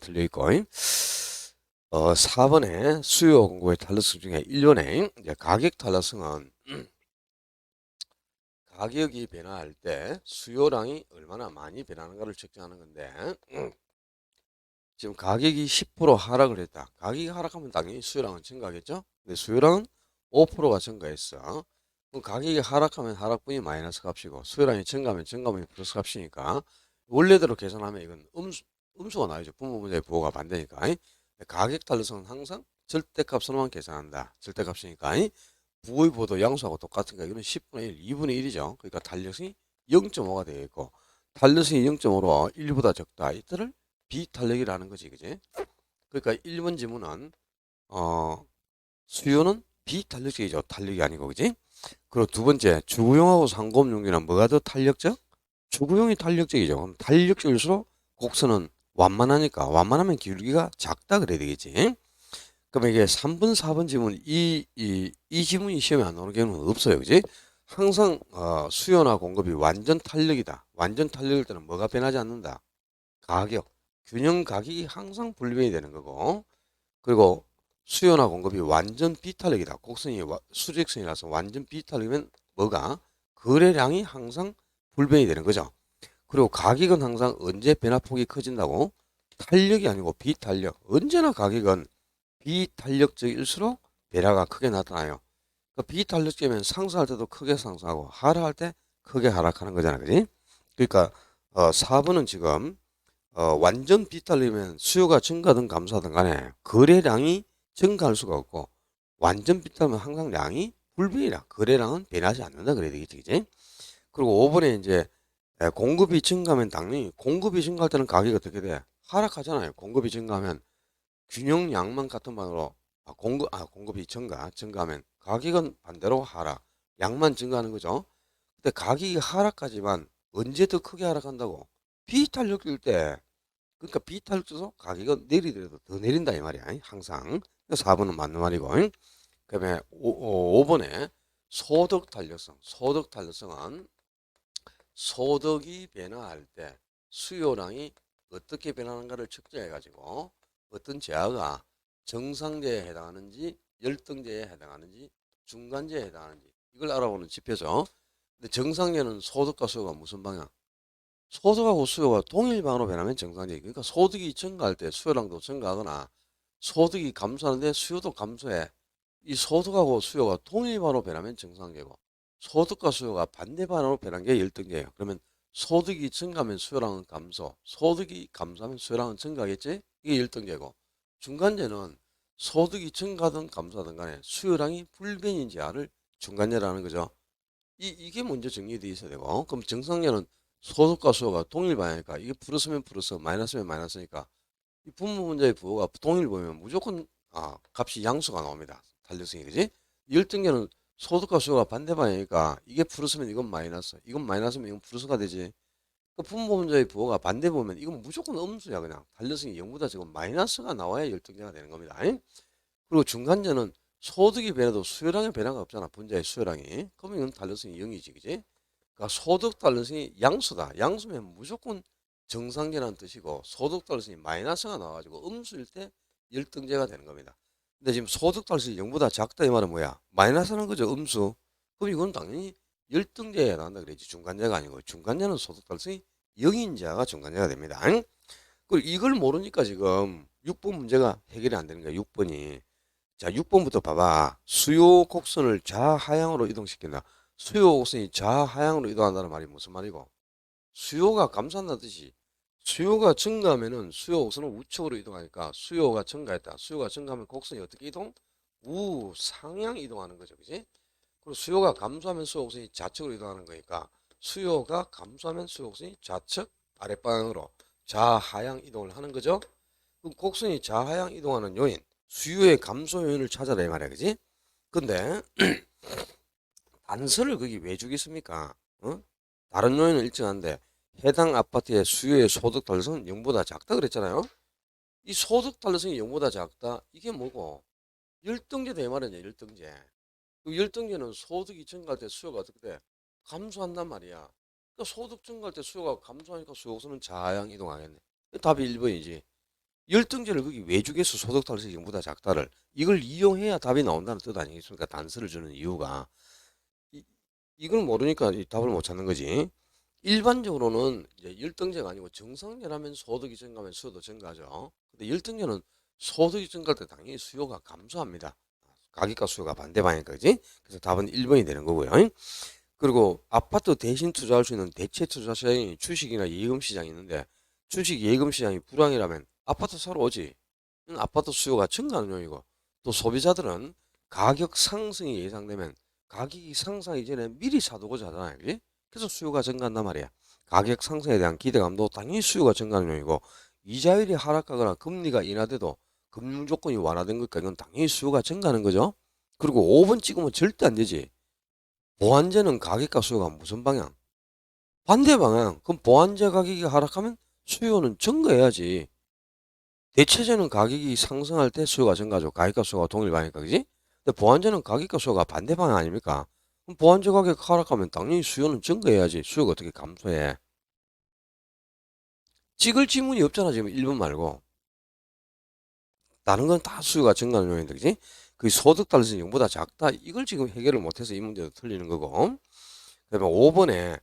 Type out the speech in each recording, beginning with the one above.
틀려 있고, 4번에 수요 공고의 탄력성 중에 1번에 이제 가격 탄력성은 가격이 변화할 때 수요량이 얼마나 많이 변하는가를 측정하는 건데, 지금 가격이 10% 하락을 했다. 가격이 하락하면 당연히 수요량은 증가하겠죠? 근데 수요량은 5%가 증가했어. 그럼 가격이 하락하면 하락분이 마이너스 값이고, 수요량이 증가하면 증가분이 플러스 값이니까, 원래대로 계산하면 이건 음수가 나오죠. 분모 문제의 부호가 반대니까. 가격 탄력성은 항상 절대값으로만 계산한다. 절대값이니까. 부호의 부호도 양수하고 똑같으니까 이거는 10분의 1, 2분의 1이죠. 그러니까 탄력성이 0.5가 되겠고, 탄력성이 0.5로 1보다 적다. 이때를 비탄력이라는 거지, 그지? 그러니까 1번 지문은 수요는 비탄력적이죠. 탄력이 아니고, 그지? 그리고 두 번째, 주구용하고 상고음용기는 뭐가 더 탄력적? 주구용이 탄력적이죠. 그럼 탄력적일수록 곡선은 완만하니까 완만하면 기울기가 작다 그래야 되겠지. 그러면 이게 3번, 4번 지문 이 지문이 시험에 안 나오는 경우는 없어요, 그지? 항상 수요나 공급이 완전 탄력이다. 완전 탄력일 때는 뭐가 변하지 않는다. 가격, 균형 가격이 항상 불변이 되는 거고, 그리고 수요나 공급이 완전 비탄력이다. 곡선이 수직선이라서 완전 비탄력이면 뭐가? 거래량이 항상 불변이 되는 거죠. 그리고 가격은 항상 언제 변화폭이 커진다고? 탄력이 아니고 비탄력. 언제나 가격은 비탄력적일수록 변화가 크게 나타나요. 그러니까 비탄력적이면 상승할 때도 크게 상승하고 하락할 때 크게 하락하는 거잖아, 그지? 그러니까 4번은 지금 완전 비탈이면 수요가 증가든 감소하든 간에 거래량이 증가할 수가 없고, 완전 비탈면 항상 량이 불변이라 거래량은 변하지 않는다 그래야 되겠지, 그지? 그리고 5번에 이제 공급이 증가하면 당연히 공급이 증가할 때는 가격이 어떻게 돼? 하락하잖아요. 공급이 증가하면 균형량만 같은 반으로 공급이 증가하면 가격은 반대로 하락, 양만 증가하는 거죠. 근데 가격이 하락하지만 언제 더 크게 하락한다고? 비탄력일 때. 그러니까 비탄력져서 가격은 내리더라도 더 내린다 이 말이야. 항상. 4번은 맞는 말이고. 그다음에 5번에 소득 탄력성. 소득 탄력성은 소득이 변화할 때 수요량이 어떻게 변하는가를 측정해 가지고 어떤 제하가 정상제에 해당하는지 열등제에 해당하는지 중간제에 해당하는지 이걸 알아보는 지표죠. 근데 정상제는 소득과 수요가 무슨 방향? 소득하고 수요가 동일 방향으로 변하면 정상적이. 그러니까 소득이 증가할 때 수요량도 증가하거나 소득이 감소하는데 수요도 감소해. 이 소득하고 수요가 동일 방향으로 변하면 정상적이고 소득과 수요가 반대 방향으로 변한 게 열등제예요. 그러면 소득이 증가하면 수요량은 감소, 소득이 감소하면 수요량은 증가하겠지? 이게 열등제고, 중간제는 소득이 증가하든 감소하든 간에 수요량이 불변인 제한을 중간제라는 거죠. 이게 먼저 정리되어 있어야 되고, 그럼 정상률은 소득과 수요가 동일 방향이니까 이게 플러스면 플러스, 마이너스면 마이너스니까 이 분모 문제의 부호가 동일 보면 무조건 값이 양수가 나옵니다. 탄력성이, 그지? 열등계는 소득과 수요가 반대 방향이니까 이게 플러스면 이건 마이너스, 이건 마이너스면 이건 플러스가 되지. 그 분모 문제의 부호가 반대 보면 이건 무조건 음수야. 그냥 탄력성이 0보다 지금 마이너스가 나와야 열등계가 되는 겁니다. 그리고 중간재는 소득이 변해도 수요량의 변화가 없잖아. 분자의 수요량이. 그러면 이건 탄력성이 0이지, 그지? 그러니까 소득 탄력성이 양수다. 양수면 무조건 정상계라는 뜻이고, 소득 탄력성이 마이너스가 나와가지고 음수일 때 열등제가 되는 겁니다. 근데 지금 소득 탄력성이 0보다 작다 이 말은 뭐야? 마이너스는 거죠, 음수. 그럼 이건 당연히 열등제에 해당한다 그랬지. 중간제가 아니고. 중간제는 소득 탄력성이 0인 자가 중간제가 됩니다. 그리고 이걸 모르니까 지금 6번 문제가 해결이 안 되는 거야. 6번이. 자, 6번부터 봐봐. 수요 곡선을 좌하향으로 이동시킨다. 수요 곡선이 좌하향으로 이동한다는 말이 무슨 말이고? 수요가 감소한다는 뜻이. 수요가 증가하면은 수요 곡선은 우측으로 이동하니까 수요가 증가했다. 수요가 증가하면 곡선이 어떻게 이동? 우상향 이동하는 거죠. 그지? 그리고 수요가 감소하면 수요 곡선이 좌측으로 이동하는 거니까 수요가 감소하면 수요 곡선이 좌측 아랫방향으로 좌하향 이동을 하는 거죠. 그럼 곡선이 좌하향 이동하는 요인, 수요의 감소 요인을 찾아라 이 말이야, 그지? 근데 단서를 거기 왜 주겠습니까? 다른 요인은 일정한데 해당 아파트의 수요의 소득 달성은 0보다 작다 그랬잖아요. 이 소득 달성이 0보다 작다 이게 뭐고? 열등제다 이 말이냐, 열등제. 그 열등제는 소득이 증가할 때 수요가 어떻게 돼? 감소한단 말이야. 그러니까 소득 증가할 때 수요가 감소하니까 수요는 좌하향 이동하겠네. 답이 1번이지. 열등제를 거기 왜 주겠어? 소득 달성이 보다 작다를. 이걸 이용해야 답이 나온다는 뜻 아니겠습니까? 단서를 주는 이유가. 이, 이걸 모르니까 이 답을 못 찾는 거지. 일반적으로는 이제 열등제가 아니고 정상제라면 소득이 증가하면 수요도 증가하죠. 근데 열등제는 소득이 증가할 때 당연히 수요가 감소합니다. 가격과 수요가 반대 방향이니까, 그지? 그래서 답은 1번이 되는 거고요. 그리고 아파트 대신 투자할 수 있는 대체 투자 시장이 주식이나 예금 시장이 있는데, 주식 예금 시장이 불황이라면 아파트 사러 오지. 아파트 수요가 증가하는 요인이고, 또 소비자들은 가격 상승이 예상되면 가격이 상승하기 전에 미리 사두고자 하잖아요. 그지? 그래서 수요가 증가한단 말이야. 가격 상승에 대한 기대감도 당연히 수요가 증가하는 요인이고, 이자율이 하락하거나 금리가 인하돼도 금융 조건이 완화된 것과 이건 당연히 수요가 증가하는 거죠. 그리고 5번 찍으면 절대 안 되지. 보완제는 가격과 수요가 무슨 방향? 반대 방향. 그럼 보완제 가격이 하락하면 수요는 증가해야지. 대체제는 가격이 상승할 때 수요가 증가하죠. 가격과 수요가 동일 방향이니까, 그지? 근데 보완제는 가격과 수요가 반대 방향 아닙니까? 그럼 보완제 가격 하락하면 당연히 수요는 증가해야지. 수요가 어떻게 감소해? 찍을 지문이 없잖아, 지금 1번 말고. 다른 건 다 수요가 증가하는 요인인데, 그지? 그 소득 달성이 0보다 작다. 이걸 지금 해결을 못해서 이 문제도 틀리는 거고. 그다음에 5번에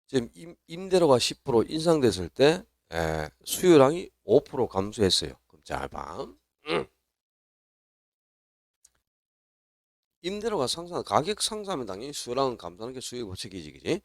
지금 임대료가 10% 인상됐을 때 수요량이 5% 감소했어요. 그럼 잘 봐. 임대료가 상승, 가격 상승하면 당연히 수요량은 감소하는 게 수요 법칙이지, 그지?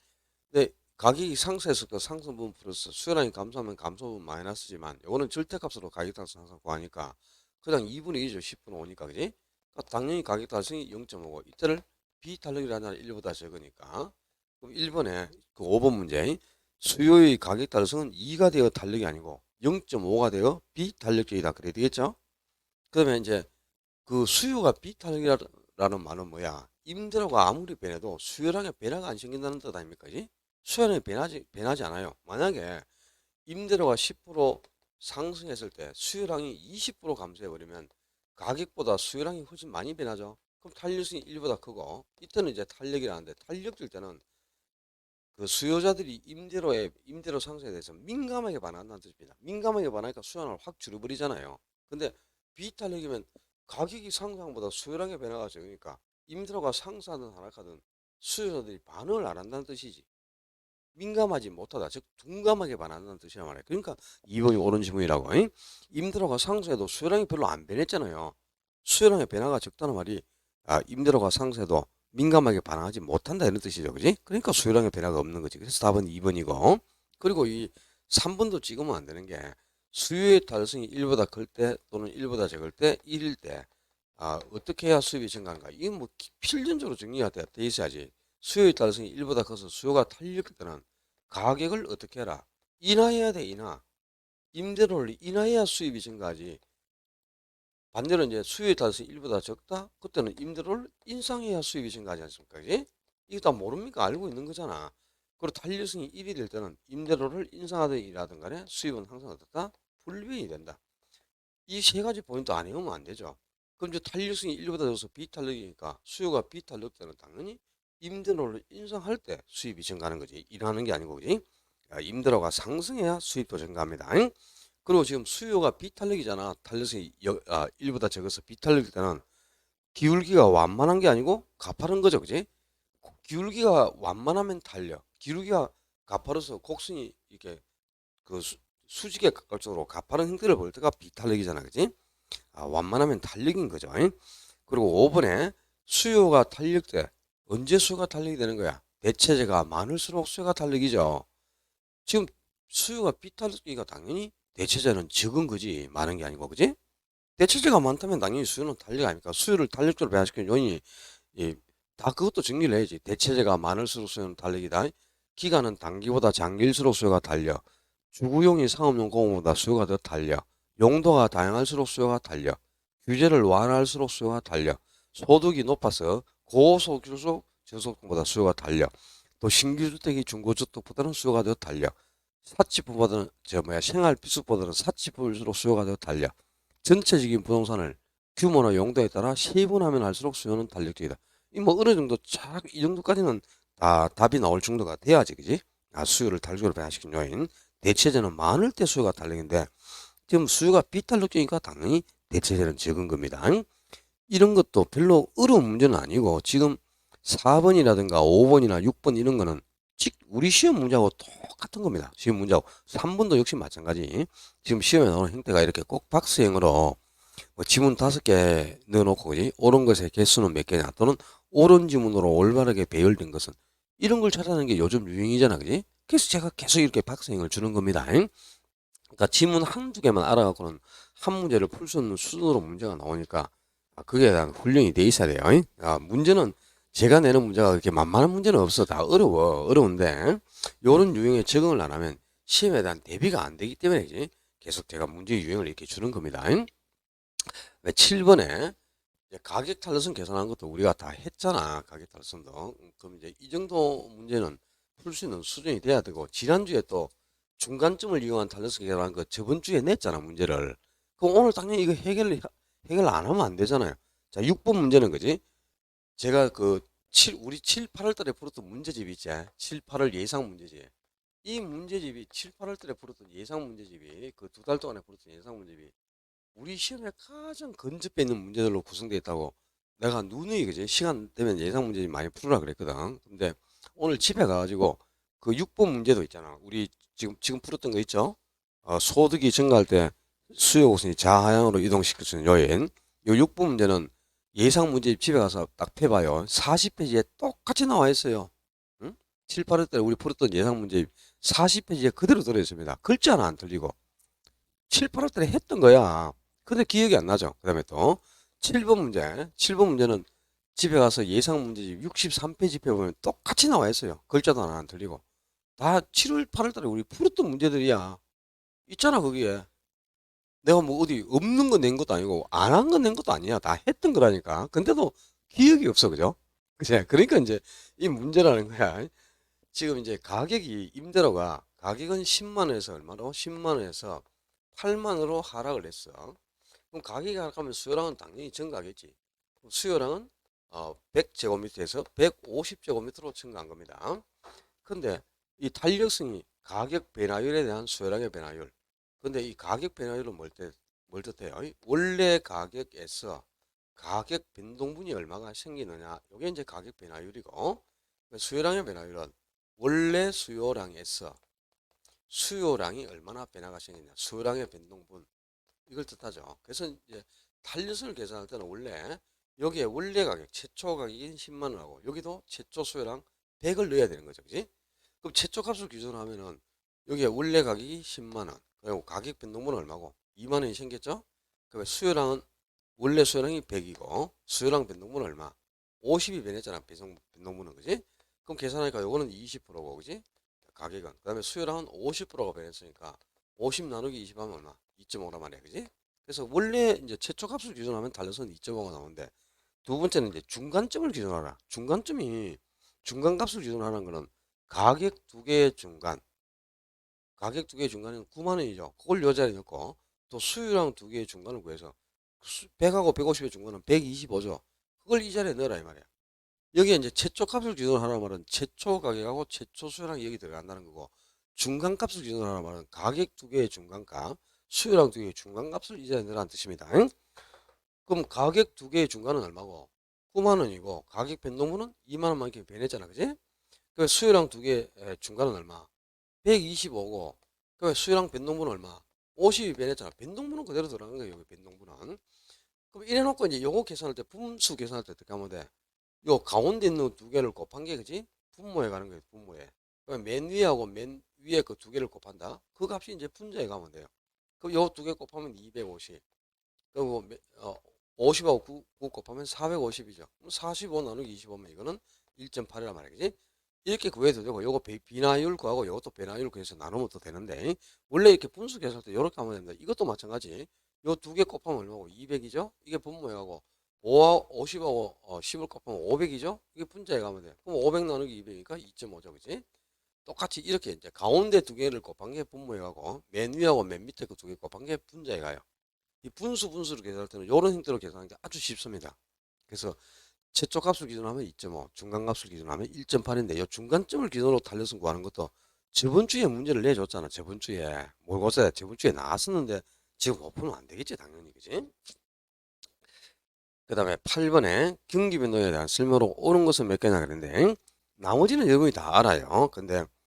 근데 가격이 상승했을 때 상승 부분 플러스 수요량이 감소하면 감소 부분 마이너스지만 이거는 절대값으로 가격 상승 구하니까 그냥 2분의 2죠. 10분의 5니까, 그지? 그러니까 당연히 가격 달성이 0.5고 이때를 비탄력이라는 한 1보다 적으니까 그럼 1번에 그 5번 문제 수요의 가격 달성은 2가 되어 탄력이 아니고 0.5가 되어 비탄력적이다. 그래야 되겠죠? 그러면 이제 그 수요가 비탄력이라는 말은 뭐야? 임대료가 아무리 변해도 수요량에 변화가 안 생긴다는 뜻 아닙니까? 그지? 수요량이 변하지 않아요. 만약에 임대료가 10% 상승했을 때 수요량이 20% 감소해버리면 가격보다 수요량이 훨씬 많이 변하죠. 그럼 탄력성이 1보다 크고 이때는 이제 탄력이라는데 탄력일 때는 그 수요자들이 임대료 상승에 대해서 민감하게 반응한다는 뜻입니다. 민감하게 반응하니까 수요량을 확 줄여버리잖아요. 근데 비탄력이면 가격이 상승보다 수요량의 변화가 적으니까 임대료가 상승하든 하락하든 수요자들이 반응을 안 한다는 뜻이지. 민감하지 못하다, 즉 둔감하게 반응한다는 뜻이란 말이에요. 그러니까 2번이 옳은 지문이라고. 임대료가 상승해도 수요량이 별로 안 변했잖아요. 수요량의 변화가 적다는 말이 임대료가 상승해도 민감하게 반응하지 못한다 이런 뜻이죠. 그지? 그러니까 수요량의 변화가 없는 거지. 그래서 답은 2번이고. 그리고 이 3번도 찍으면 안 되는 게 수요의 달성이 1보다 클 때 또는 1보다 적을 때 1일 때 어떻게 해야 수입이 증가한가? 이게 뭐 필연적으로 정리가 돼 있어야지. 수요의 달성이 1보다 커서 수요가 탄력할 때는 가격을 어떻게 해라? 인하해야 돼, 인하. 임대료를 인하해야 수입이 증가하지. 반대로 이제 수요의 달성이 1보다 적다? 그때는 임대료를 인상해야 수입이 증가하지 않습니까? 그지? 이거 다 모릅니까? 알고 있는 거잖아. 그리고 탄력성이 1이 될 때는 임대료를 인상하든 일하든 간에 수입은 항상 어떻다? 불변이 된다. 이 세 가지 포인트 안 외우면 안 되죠. 그럼 이제 탄력성이 1보다 적어서 비탄력이니까 수요가 비탄력 때는 당연히 임대료를 인상할 때 수입이 증가하는 거지. 일하는 게 아니고, 그지? 임대료가 상승해야 수입도 증가합니다. 그리고 지금 수요가 비탄력이잖아. 탄력성이 1보다 적어서 비탄력일 때는 기울기가 완만한 게 아니고 가파른 거죠. 그지? 기울기가 완만하면 탄력. 기울기가 가파라서 곡선이 이렇게 그 수직에 가까울 정도로 가파른 형태를 볼 때가 비탄력이잖아. 그지? 완만하면 탄력인 거죠. 그리고 5번에 수요가 탄력 때 언제 수요가 탄력이 되는 거야? 대체재가 많을수록 수요가 탄력이죠. 지금 수요가 비탄력이니까 당연히 대체재는 적은 거지 많은 게 아니고, 그지? 대체재가 많다면 당연히 수요는 탄력 아닙니까? 수요를 탄력적으로 배합시키는 요인이 다 그것도 정리를 해야지. 대체재가 많을수록 수요는 탄력이다. 기간은 단기보다 장기일수록 수요가 탄력. 주구용이 상업용 공업보다 수요가 더 탄력. 용도가 다양할수록 수요가 탄력. 규제를 완화할수록 수요가 탄력. 소득이 높아서 고소득일수록 저소득보다 수요가 탄력. 또 신규주택이 중고주택보다는 수요가 더 탄력. 사치품보다는 생활비수보다는 사치품일수록 수요가 더 탄력. 전체적인 부동산을 규모나 용도에 따라 세분하면 할수록 수요는 탄력적이다. 이 뭐 어느 정도 이 정도까지는 다 답이 나올 정도가 돼야지, 그지? 수요를 탄력적으로 변화시킨 요인. 대체재는 많을 때 수요가 탄력인데 지금 수요가 비탄력적이니까 당연히 대체세는 적은 겁니다. 이런 것도 별로 어려운 문제는 아니고 지금 4번이라든가 5번이나 6번 이런 거는 우리 시험 문제하고 똑같은 겁니다. 시험 문제하고 3번도 역시 마찬가지. 지금 시험에 나오는 형태가 이렇게 꼭 박스형으로 뭐 지문 5개 넣어놓고 그지? 옳은 것의 개수는 몇 개냐 또는 옳은 지문으로 올바르게 배열된 것은 이런 걸 찾아내는 게 요즘 유행이잖아 그지? 그래서 제가 계속 이렇게 박스형을 주는 겁니다. 그러니까 지문 한두 개만 알아갖고는 한 문제를 풀 수 없는 수준으로 문제가 나오니까 그게 대한 훈련이 돼 있어야 돼요. 문제는 제가 내는 문제가 그렇게 만만한 문제는 없어. 다 어려운데 요런 유형에 적응을 안 하면 시험에 대한 대비가 안 되기 때문에 계속 제가 문제 유형을 이렇게 주는 겁니다. 왜 7번에 가격 탄력성 계산한 것도 우리가 다 했잖아. 가격 탄력성도. 그럼 이제 이 정도 문제는 풀 수 있는 수준이 돼야 되고 지난주에 또 중간점을 이용한 탄력성 계산한 거 저번 주에 냈잖아 문제를. 그럼 오늘 당연히 이거 해결 안 하면 안 되잖아요. 자 6번 문제는 그지? 제가 우리 7, 8월 달에 풀었던 문제집 있지? 7, 8월 예상 문제집. 이 문제집이 7, 8월 달에 풀었던 예상 문제집이 그 2달 동안에 풀었던 예상 문제집이 우리 시험에 가장 근접해 있는 문제들로 구성되어 있다고 내가 누누이 그지? 시간 되면 예상 문제집 많이 풀으라 그랬거든. 근데 오늘 집에 가가지고 그 6번 문제도 있잖아. 우리 지금 풀었던 거 있죠? 소득이 증가할 때 수요 곡선이 좌하향으로 이동시킬 수 있는 요인. 요 6번 문제는 예상 문제 집에 가서 딱 펴봐요. 40페이지에 똑같이 나와 있어요. 응? 7, 8월 때 우리 풀었던 예상 문제 40페이지에 그대로 들어있습니다. 글자 하나 안 틀리고. 7, 8월 때 했던 거야. 근데 기억이 안 나죠. 그 다음에 또 7번 문제. 7번 문제는 집에 가서 예상 문제집 63페이지 펴보면 똑같이 나와 있어요. 글자도 하나 안 틀리고. 다 7월, 8월 달에 우리 풀었던 문제들이야. 있잖아, 거기에. 내가 뭐 어디 없는 거 낸 것도 아니고 안 한 거 낸 것도 아니야. 다 했던 거라니까. 근데도 기억이 없어. 그죠? 그치? 그러니까 이제 이 문제라는 거야. 지금 이제 가격이 임대료가 가격은 10만 원에서 얼마로? 10만 원에서 8만 원으로 하락을 했어. 그럼 가격이 하락하면 수요량은 당연히 증가하겠지. 수요량은 100제곱미터에서 150제곱미터로 증가한 겁니다. 근데 이 탄력성이 가격 변화율에 대한 수요량의 변화율. 근데 이 가격 변화율은 뭘 뜻해요? 원래 가격에서 가격 변동분이 얼마가 생기느냐. 이게 이제 가격 변화율이고 수요량의 변화율은 원래 수요량에서 수요량이 얼마나 변화가 생기냐. 수요량의 변동분. 이걸 뜻하죠. 그래서 이제 탄력성을 계산할 때는 원래 여기에 원래 가격, 최초 가격인 10만 원하고 여기도 최초 수요량 100을 넣어야 되는 거죠. 그지? 그럼 최초 값을 기준으로 하면은 여기에 원래 가격이 10만 원. 그리고 가격 변동분은 얼마고? 2만 원이 생겼죠? 그러면 수요량은 원래 수요량이 100이고 수요량 변동분은 얼마? 50이 변했잖아. 변동분은 그지? 그럼 계산하니까 요거는 20%고 그지? 가격은. 그다음에 수요량은 50%가 변했으니까 50 나누기 20 하면 얼마? 2.5란 말이야. 그지? 그래서 원래 이제 최초 값을 기준하면 달러서는 2.5가 나오는데 두 번째는 이제 중간점을 기준하라. 중간값을 기준하는 거는 가격 두 개의 중간. 가격 두 개의 중간은 9만 원이죠. 그걸 요 자리에 넣고 또 수요량 두 개의 중간을 구해서 100하고 150의 중간은 125죠. 그걸 이 자리에 넣어라 이 말이야. 여기에 이제 최초 값을 기준으로 하라 말은 최초 가격하고 최초 수요량이 여기 들어간다는 거고 중간값을 기준으로 하라 말은 가격 두 개의 중간값, 수요량 두 개의 중간값을 이 자리에 넣으라는 뜻입니다. 응? 그럼 가격 두 개의 중간은 얼마고? 9만 원이고 가격 변동분은 2만 원만큼 변했잖아. 그지? 그 수요량 두 개의 중간은 얼마? 125고 그 수요량 변동분은 얼마? 50이 변했잖아. 변동분은 그대로 들어가는 거예요. 여기 변동분은. 그럼 이래 놓고 이제 요거 계산할 때 분수 계산할 때 어떻게 하면 돼? 요 가운데 있는 두 개를 곱한 게 그지? 분모에 가는 거예요. 분모에. 그럼 맨 위하고 맨 위에 그 두 개를 곱한다. 그 값이 이제 분자에 가면 돼요. 그럼 요 두 개 곱하면 250. 그리고 50하고 9 곱하면 450이죠. 그럼 45 나누기 25면 이거는 1.8이란 말이야. 그지? 이렇게 구해도 되고 요거 비나율 구하고 요것도 배나율 구해서 나누면 또 되는데 원래 이렇게 분수 계산할 때 이렇게 하면 됩니다. 이것도 마찬가지. 요 두 개 곱하면 얼마고? 200이죠? 이게 분모에 가고 50하고 10을 곱하면 500이죠? 이게 분자에 가면 돼. 그럼 500 나누기 200이니까 2.5죠. 그지? 똑같이 이렇게 이제 가운데 두 개를 곱한 게 분모에 가고 맨 위하고 맨 밑에 그 두 개 곱한 게 분자에 가요. 이 분수를 계산할 때는 이런 형태로 계산하는 게 아주 쉽습니다. 그래서 최초 값을 기준으로 하면 2.5, 중간 값을 기준으로 하면 1.8인데 이 중간점을 기준으로 탄력성 구하는 것도 저번 주에 문제를 내줬잖아. 저번 주에 모의고사에 저번 주에 나왔었는데 지금 못 풀면 안 되겠지, 당연히. 그지? 그 다음에 8번에 경기 변동에 대한 설명으로 옳은 것은 몇 개나 그랬는데, 나머지는 여러분이 다 알아요. 근데